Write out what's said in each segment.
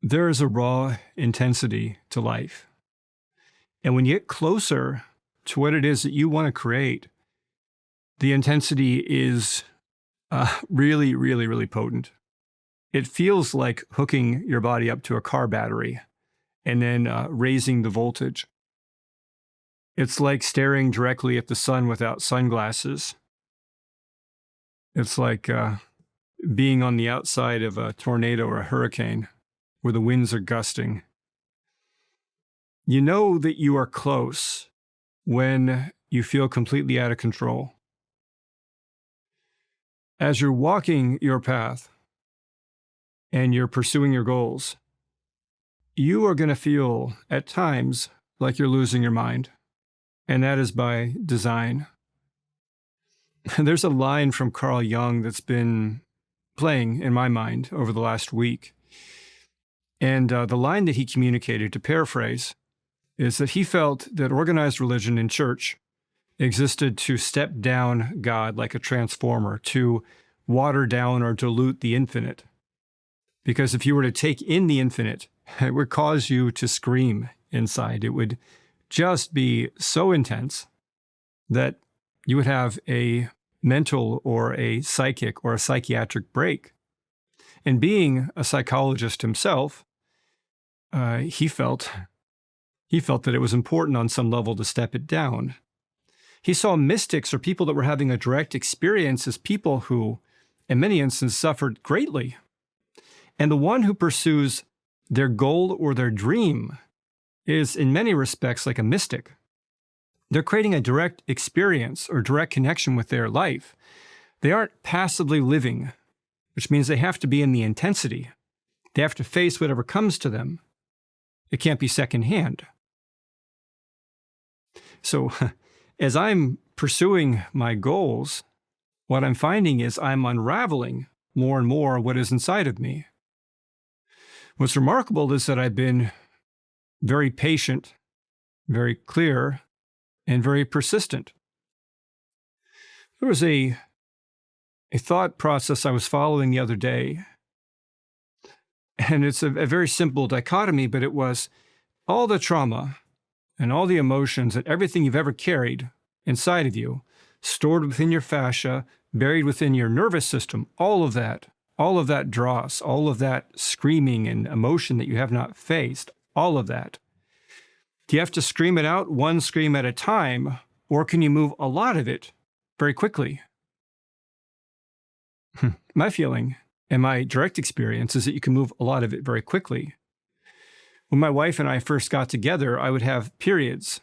There is a raw intensity to life. And when you get closer to what it is that you want to create, the intensity is really, really, really potent. It feels like hooking your body up to a car battery and then raising the voltage. It's like staring directly at the sun without sunglasses. It's like being on the outside of a tornado or a hurricane where the winds are gusting. You know that you are close when you feel completely out of control. As you're walking your path and you're pursuing your goals, you are going to feel at times like you're losing your mind. And that is by design. There's a line from Carl Jung that's been playing in my mind over the last week. And the line that he communicated, to paraphrase, is that he felt that organized religion in church existed to step down God like a transformer, to water down or dilute the infinite. Because if you were to take in the infinite, it would cause you to scream inside. It would just be so intense that you would have a mental or a psychic or a psychiatric break. And being a psychologist himself, he felt that it was important on some level to step it down. He saw mystics or people that were having a direct experience as people who, in many instances, suffered greatly. And the one who pursues their goal or their dream is, in many respects, like a mystic. They're creating a direct experience or direct connection with their life. They aren't passively living, which means they have to be in the intensity. They have to face whatever comes to them. It can't be secondhand. So as I'm pursuing my goals, what I'm finding is I'm unraveling more and more what is inside of me. What's remarkable is that I've been very patient, very clear, and very persistent. There was a thought process I was following the other day, and it's a very simple dichotomy, but it was all the trauma and all the emotions and everything you've ever carried inside of you, stored within your fascia, buried within your nervous system, all of that dross, all of that screaming and emotion that you have not faced, all of that. Do you have to scream it out one scream at a time, or can you move a lot of it very quickly? My feeling and my direct experience is that you can move a lot of it very quickly. When my wife and I first got together, I would have periods.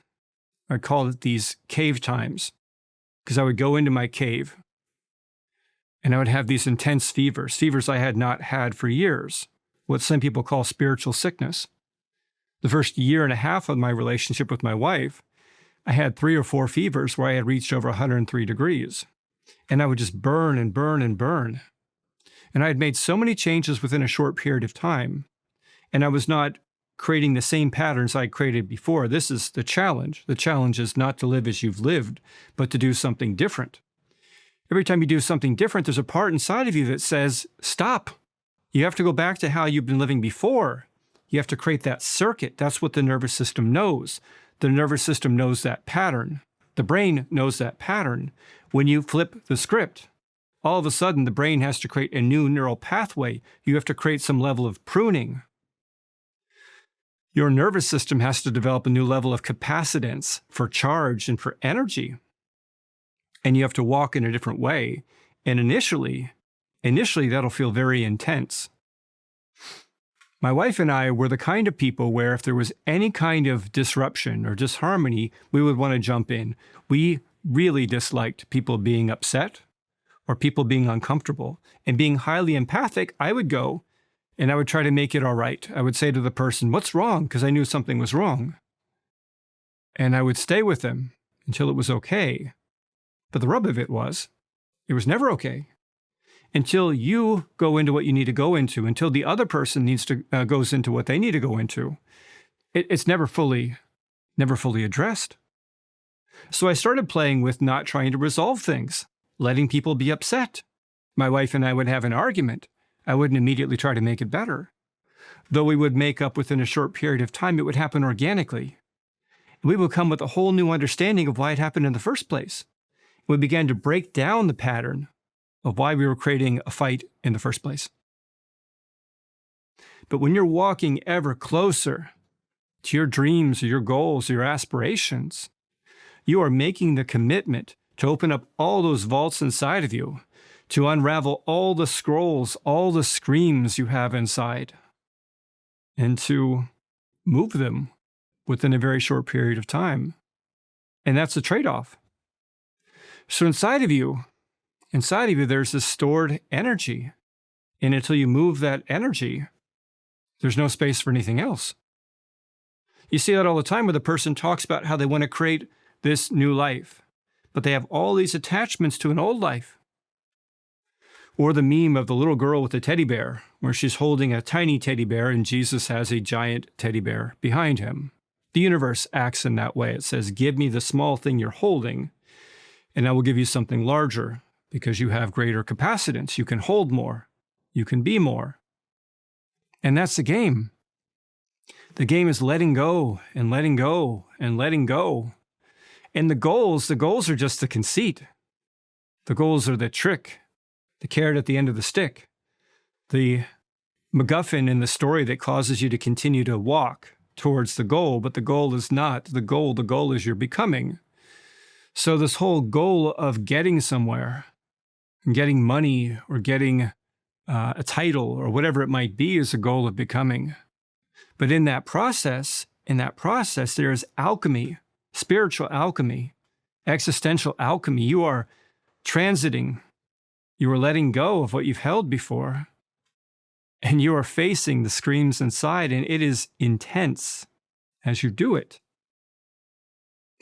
I called it these cave times, because I would go into my cave and I would have these intense fevers I had not had for years, what some people call spiritual sickness. The first year and a half of my relationship with my wife, I had 3 or 4 fevers where I had reached over 103 degrees. And I would just burn and burn and burn. And I had made so many changes within a short period of time. And I was not creating the same patterns I created before. This is the challenge. The challenge is not to live as you've lived, but to do something different. Every time you do something different, there's a part inside of you that says, stop. You have to go back to how you've been living before. You have to create that circuit. That's what the nervous system knows. The nervous system knows that pattern. The brain knows that pattern. When you flip the script, all of a sudden the brain has to create a new neural pathway. You have to create some level of pruning. Your nervous system has to develop a new level of capacitance for charge and for energy. And you have to walk in a different way. And initially that'll feel very intense. My wife and I were the kind of people where if there was any kind of disruption or disharmony, we would want to jump in. We really disliked people being upset or people being uncomfortable. And being highly empathic, I would go and I would try to make it all right. I would say to the person, "What's wrong?" Because I knew something was wrong. And I would stay with them until it was okay. But the rub of it was never okay. Until you go into what you need to go into, until the other person goes into what they need to go into, it's never fully addressed. So I started playing with not trying to resolve things, letting people be upset. My wife and I would have an argument. I wouldn't immediately try to make it better. though we would make up within a short period of time, it would happen organically. We would come with a whole new understanding of why it happened in the first place. We began to break down the pattern of why we were creating a fight in the first place. But when you're walking ever closer to your dreams or your goals or your aspirations, you are making the commitment to open up all those vaults inside of you, to unravel all the scrolls, all the screams you have inside, and to move them within a very short period of time. And that's the trade-off. So inside of you, there's this stored energy. And until you move that energy, there's no space for anything else. You see that all the time where the person talks about how they want to create this new life, but they have all these attachments to an old life. Or the meme of the little girl with the teddy bear, where she's holding a tiny teddy bear and Jesus has a giant teddy bear behind him. The universe acts in that way. It says, give me the small thing you're holding, and I will give you something larger because you have greater capacitance. You can hold more. You can be more. And that's the game. The game is letting go and letting go and letting go. And the goals are just the conceit. The goals are the trick, the carrot at the end of the stick, the MacGuffin in the story that causes you to continue to walk towards the goal, but the goal is not the goal. The goal is your becoming. So this whole goal of getting somewhere, getting money or getting a title or whatever it might be is a goal of becoming. But in that process, there is alchemy, spiritual alchemy, existential alchemy. You are transiting. You are letting go of what you've held before. And you are facing the screams inside, and it is intense as you do it.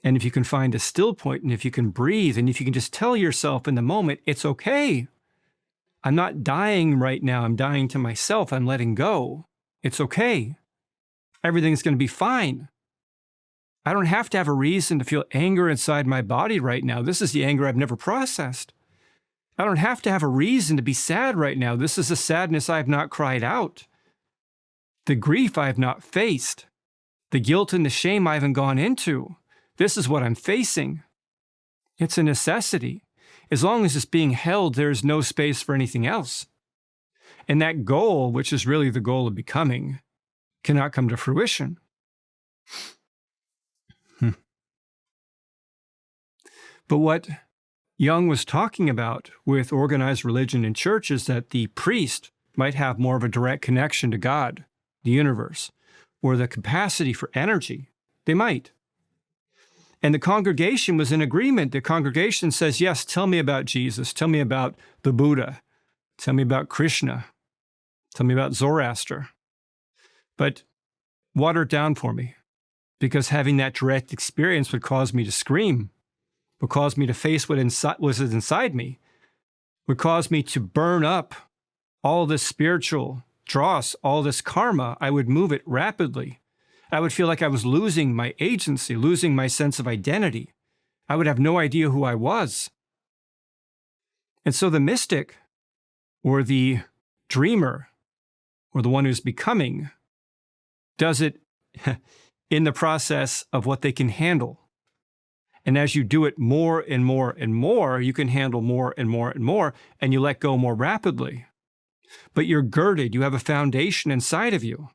And if you can find a still point, and if you can breathe, and if you can just tell yourself in the moment, it's okay. I'm not dying right now. I'm dying to myself. I'm letting go. It's okay. Everything's going to be fine. I don't have to have a reason to feel anger inside my body right now. This is the anger I've never processed. I don't have to have a reason to be sad right now. This is a sadness I have not cried out. The grief I have not faced. The guilt and the shame I haven't gone into. This is what I'm facing. It's a necessity. As long as it's being held, there is no space for anything else. And that goal, which is really the goal of becoming, cannot come to fruition. But what Jung was talking about with organized religion and church is that the priest might have more of a direct connection to God, the universe, or the capacity for energy. They might. And the congregation was in agreement. The congregation says, yes, tell me about Jesus. Tell me about the Buddha. Tell me about Krishna. Tell me about Zoroaster. But water it down for me, because having that direct experience would cause me to scream, would cause me to face what was inside me, would cause me to burn up all this spiritual dross, all this karma. I would move it rapidly. I would feel like I was losing my agency, losing my sense of identity. I would have no idea who I was. And so the mystic, or the dreamer, or the one who's becoming, does it in the process of what they can handle. And as you do it more and more and more, you can handle more and more and more, and you let go more rapidly. But you're girded. You have a foundation inside of you.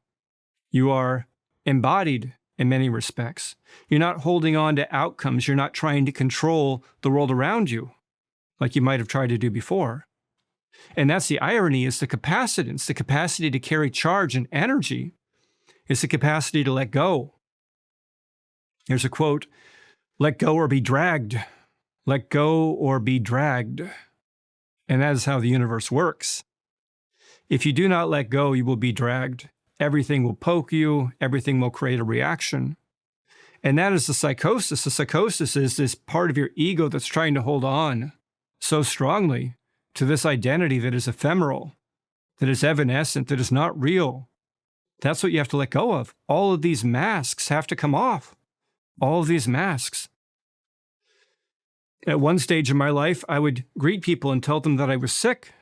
You are embodied in many respects. You're not holding on to outcomes. You're not trying to control the world around you like you might have tried to do before. And that's the irony, is the capacitance, the capacity to carry charge and energy is the capacity to let go. There's a quote, let go or be dragged. Let go or be dragged. And that is how the universe works. If you do not let go, you will be dragged. Everything will poke you. Everything will create a reaction. And that is the psychosis. The psychosis is this part of your ego that's trying to hold on so strongly to this identity that is ephemeral, that is evanescent, that is not real. That's what you have to let go of. All of these masks have to come off. All of these masks. At one stage in my life, I would greet people and tell them that I was sick.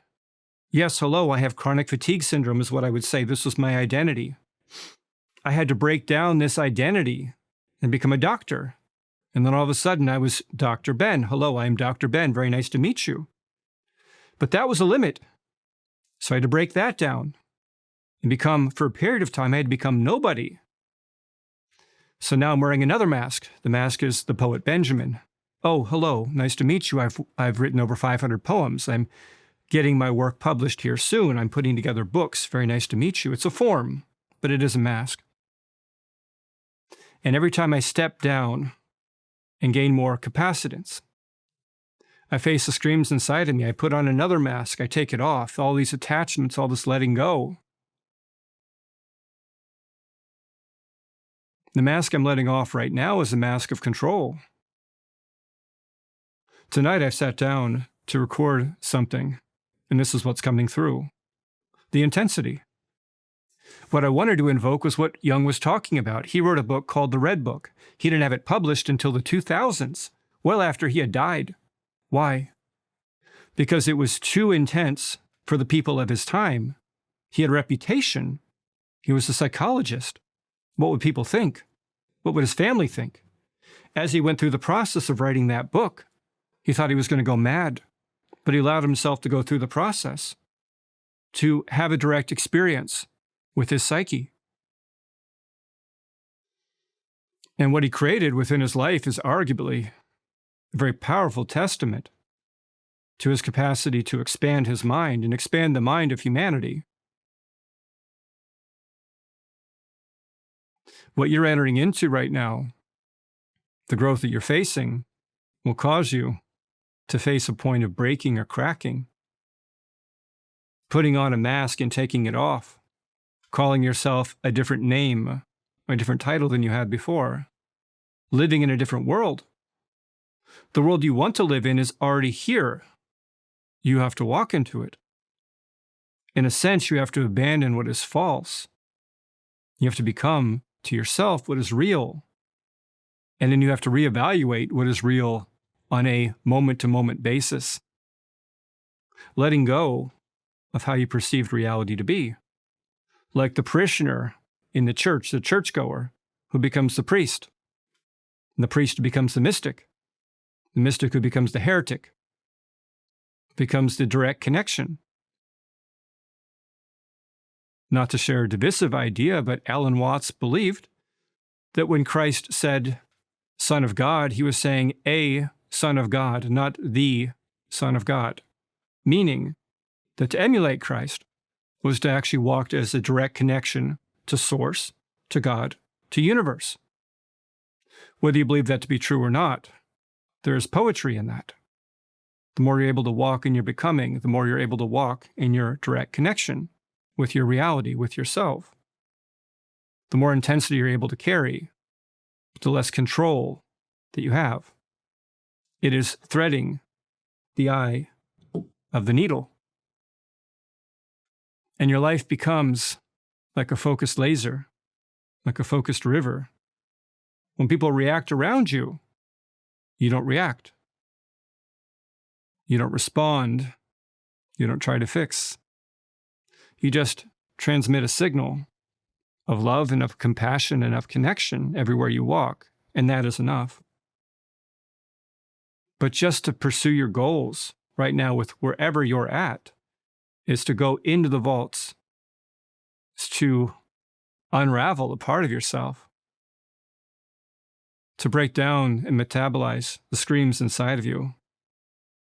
Yes, hello, I have chronic fatigue syndrome, is what I would say. This was my identity. I had to break down this identity and become a doctor. And then all of a sudden, I was Dr. Ben. Hello, I am Dr. Ben. Very nice to meet you. But that was a limit. So I had to break that down and become, for a period of time, I had to become nobody. So now I'm wearing another mask. The mask is the poet Benjamin. Oh, hello, nice to meet you. I've written over 500 poems. I'm getting my work published here soon. I'm putting together books. Very nice to meet you. It's a form, but it is a mask. And every time I step down and gain more capacitance, I face the screams inside of me. I put on another mask. I take it off. All these attachments, all this letting go. The mask I'm letting off right now is a mask of control. Tonight I've sat down to record something, and this is what's coming through. The intensity. What I wanted to invoke was what Jung was talking about. He wrote a book called The Red Book. He didn't have it published until the 2000s, well after he had died. Why? Because it was too intense for the people of his time. He had a reputation. He was a psychologist. What would people think? What would his family think? As he went through the process of writing that book, he thought he was going to go mad, but he allowed himself to go through the process, to have a direct experience with his psyche. And what he created within his life is arguably a very powerful testament to his capacity to expand his mind and expand the mind of humanity. What you're entering into right now, the growth that you're facing, will cause you to face a point of breaking or cracking, putting on a mask and taking it off, calling yourself a different name, a different title than you had before, living in a different world. The world you want to live in is already here. You have to walk into it. In a sense, you have to abandon what is false. You have to become to yourself what is real. And then you have to reevaluate what is real on a moment-to-moment basis, letting go of how you perceived reality to be. Like the parishioner in the church, the churchgoer, who becomes the priest. And the priest who becomes the mystic who becomes the heretic, becomes the direct connection. Not to share a divisive idea, but Alan Watts believed that when Christ said, Son of God, he was saying a Son of God, not the Son of God. Meaning that to emulate Christ was to actually walk as a direct connection to Source, to God, to universe. Whether you believe that to be true or not, there is poetry in that. The more you're able to walk in your becoming, the more you're able to walk in your direct connection with your reality, with yourself. The more intensity you're able to carry, the less control that you have. It is threading the eye of the needle. And your life becomes like a focused laser, like a focused river. When people react around you, you don't react. You don't respond. You don't try to fix. You just transmit a signal of love and of compassion and of connection everywhere you walk, and that is enough. But just to pursue your goals right now with wherever you're at is to go into the vaults, is to unravel a part of yourself, to break down and metabolize the screams inside of you,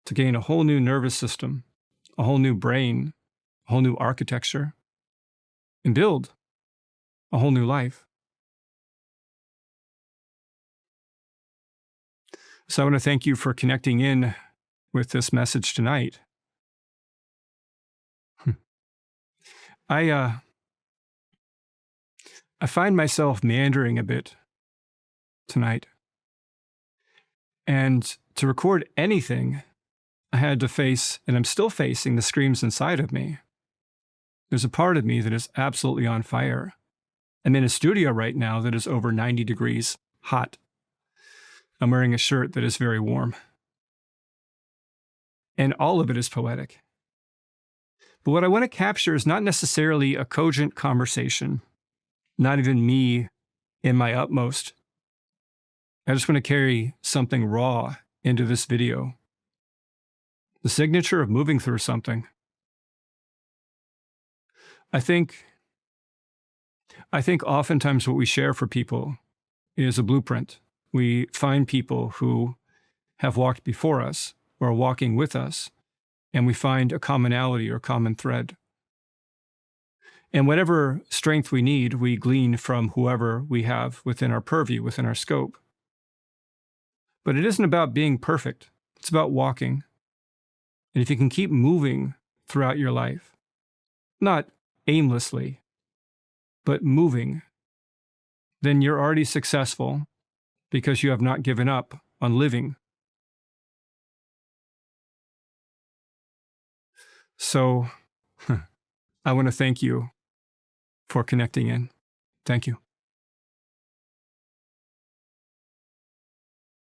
to gain a whole new nervous system, a whole new brain, a whole new architecture, and build a whole new life. So I want to thank you for connecting in with this message tonight. I find myself meandering a bit tonight. And to record anything, I had to face, and I'm still facing, the screams inside of me. There's a part of me that is absolutely on fire. I'm in a studio right now that is over 90 degrees hot. I'm wearing a shirt that is very warm. And all of it is poetic. But what I want to capture is not necessarily a cogent conversation, not even me in my utmost. I just want to carry something raw into this video. The signature of moving through something. I think oftentimes what we share for people is a blueprint. We find people who have walked before us or are walking with us, and we find a commonality or common thread. And whatever strength we need, we glean from whoever we have within our purview, within our scope. But it isn't about being perfect. It's about walking. And if you can keep moving throughout your life, not aimlessly, but moving, then you're already successful because you have not given up on living. So I want to thank you for connecting in. Thank you.